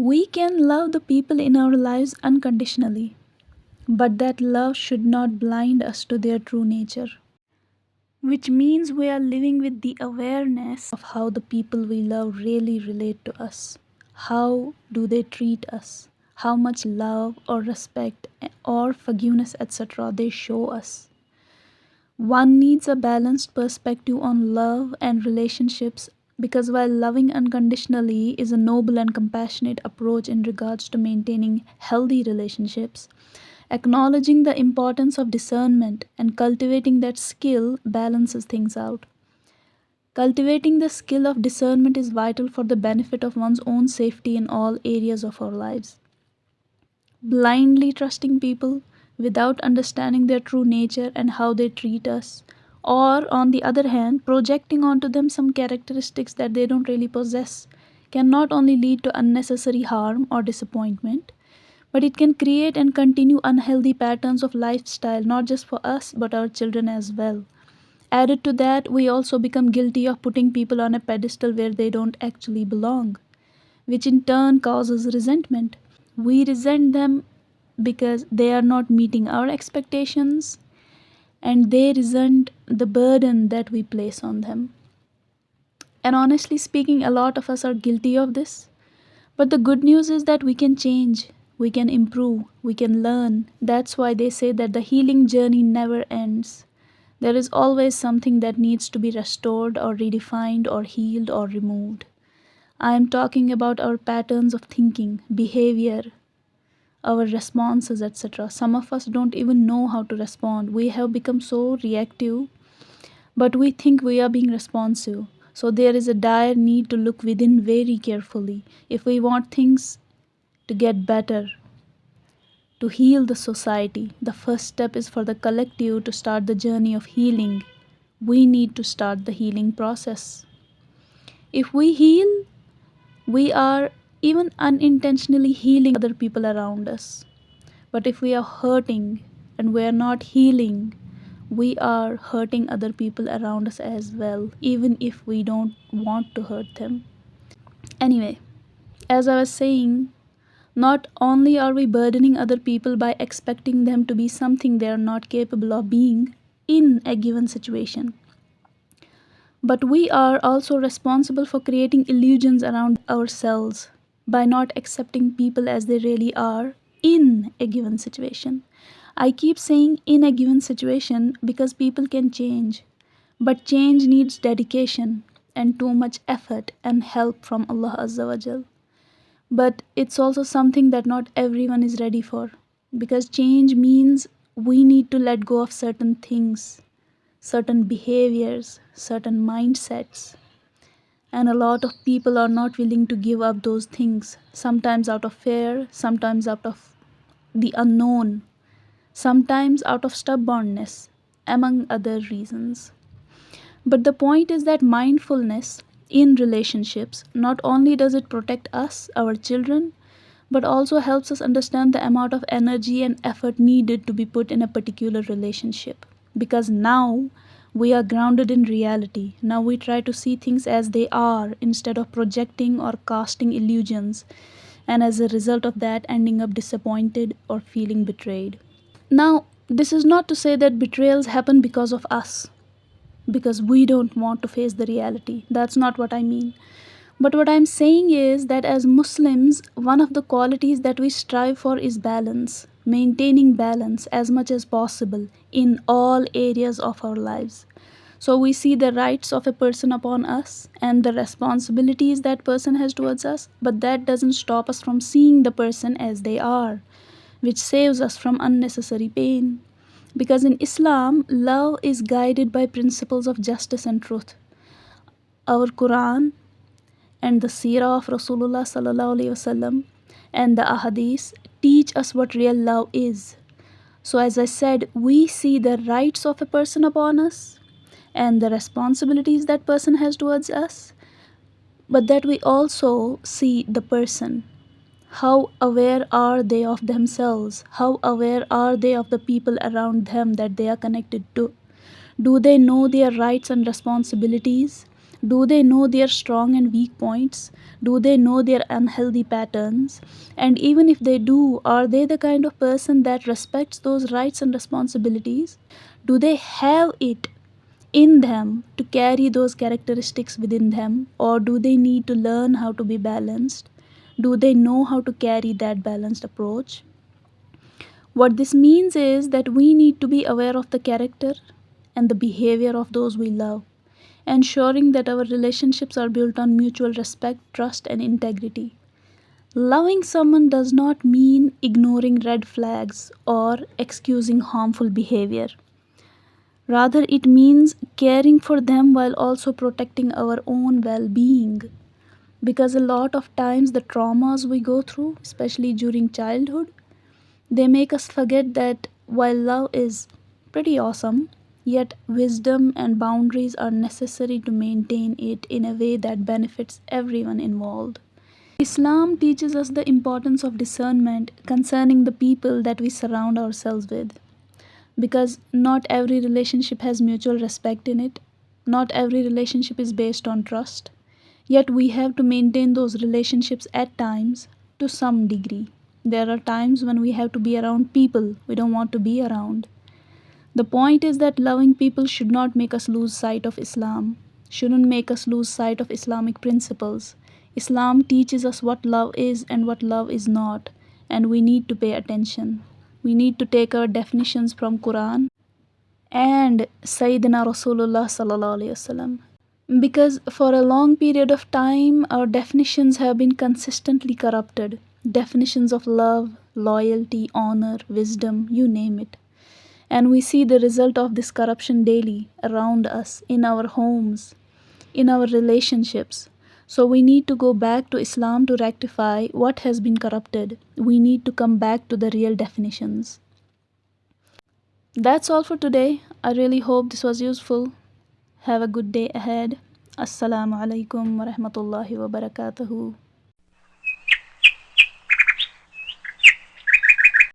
We can love the people in our lives unconditionally, but that love should not blind us to their true nature, which means we are living with the awareness of how the people we love really relate to us. How do they treat us? How much love or respect or forgiveness, etc., they show us. One needs a balanced perspective on love and relationships because while loving unconditionally is a noble and compassionate approach in regards to maintaining healthy relationships, acknowledging the importance of discernment and cultivating that skill balances things out. Cultivating the skill of discernment is vital for the benefit of one's own safety in all areas of our lives. Blindly trusting people without understanding their true nature and how they treat us, or on the other hand, projecting onto them some characteristics that they don't really possess, can not only lead to unnecessary harm or disappointment, but it can create and continue unhealthy patterns of lifestyle, not just for us but our children as well. Added to that, we also become guilty of putting people on a pedestal where they don't actually belong, which in turn causes resentment. We resent them because they are not meeting our expectations, and they resent the burden that we place on them. And honestly speaking, a lot of us are guilty of this. But the good news is that we can change, we can improve, we can learn. That's why they say that the healing journey never ends. There is always something that needs to be restored or redefined or healed or removed. I am talking about our patterns of thinking, behavior, our responses, etc. Some of us don't even know how to respond. We have become so reactive, but we think we are being responsive. So there is a dire need to look within very carefully if we want things to get better, to heal the society. The first step is for the collective to start the journey of healing. We need to start the healing process. If we heal, we are even unintentionally healing other people around us. But if we are hurting and we are not healing, we are hurting other people around us as well, even if we don't want to hurt them. Anyway, as I was saying, not only are we burdening other people by expecting them to be something they are not capable of being in a given situation, but we are also responsible for creating illusions around ourselves by not accepting people as they really are in a given situation. I keep saying in a given situation because people can change, but change needs dedication and too much effort and help from Allah Azza wa Jal. But it's also something that not everyone is ready for because change means we need to let go of certain things, certain behaviors, certain mindsets. And a lot of people are not willing to give up those things, sometimes out of fear, sometimes out of the unknown, sometimes out of stubbornness, among other reasons. But the point is that mindfulness in relationships not only does it protect us, our children, but also helps us understand the amount of energy and effort needed to be put in a particular relationship. Because now we are grounded in reality. Now we try to see things as they are instead of projecting or casting illusions, and as a result of that, ending up disappointed or feeling betrayed. Now, this is not to say that betrayals happen because of us, because we don't want to face the reality. That's not what I mean. But what I'm saying is that as Muslims, one of the qualities that we strive for is balance, maintaining balance as much as possible in all areas of our lives. So we see the rights of a person upon us and the responsibilities that person has towards us, but that doesn't stop us from seeing the person as they are, which saves us from unnecessary pain. Because in Islam, love is guided by principles of justice and truth. Our Qur'an and the seerah of Rasulullah sallallahu alaihi wasallam and the ahadith teach us what real love is. So as I said, we see the rights of a person upon us and the responsibilities that person has towards us, but that we also see the person. How aware are they of themselves? How aware are they of the people around them that they are connected to? Do they know their rights and responsibilities? Do they know their strong and weak points? Do they know their unhealthy patterns? And even if they do, are they the kind of person that respects those rights and responsibilities? Do they have it in them to carry those characteristics within them, or do they need to learn how to be balanced? Do they know how to carry that balanced approach? What this means is that we need to be aware of the character and the behavior of those we love, ensuring that our relationships are built on mutual respect, trust, and integrity. Loving someone does not mean ignoring red flags or excusing harmful behavior. Rather, it means caring for them while also protecting our own well being. Because a lot of times, the traumas we go through, especially during childhood, they make us forget that while love is pretty awesome, yet wisdom and boundaries are necessary to maintain it in a way that benefits everyone involved. Islam teaches us the importance of discernment concerning the people that we surround ourselves with. Because not every relationship has mutual respect in it, not every relationship is based on trust, yet we have to maintain those relationships at times to some degree. There are times when we have to be around people we don't want to be around. The point is that loving people should not make us lose sight of Islam, shouldn't make us lose sight of Islamic principles. Islam teaches us what love is and what love is not, and we need to pay attention. We need to take our definitions from Qur'an and Sayyidina Rasulullah sallallahu alaihi wasallam. Because for a long period of time, our definitions have been consistently corrupted. Definitions of love, loyalty, honor, wisdom, you name it. And we see the result of this corruption daily around us, in our homes, in our relationships. So we need to go back to Islam to rectify what has been corrupted. We need to come back to the real definitions. That's all for today. I really hope this was useful. Have a good day ahead. Assalamu alaikum wa rahmatullahi wa barakatuhu.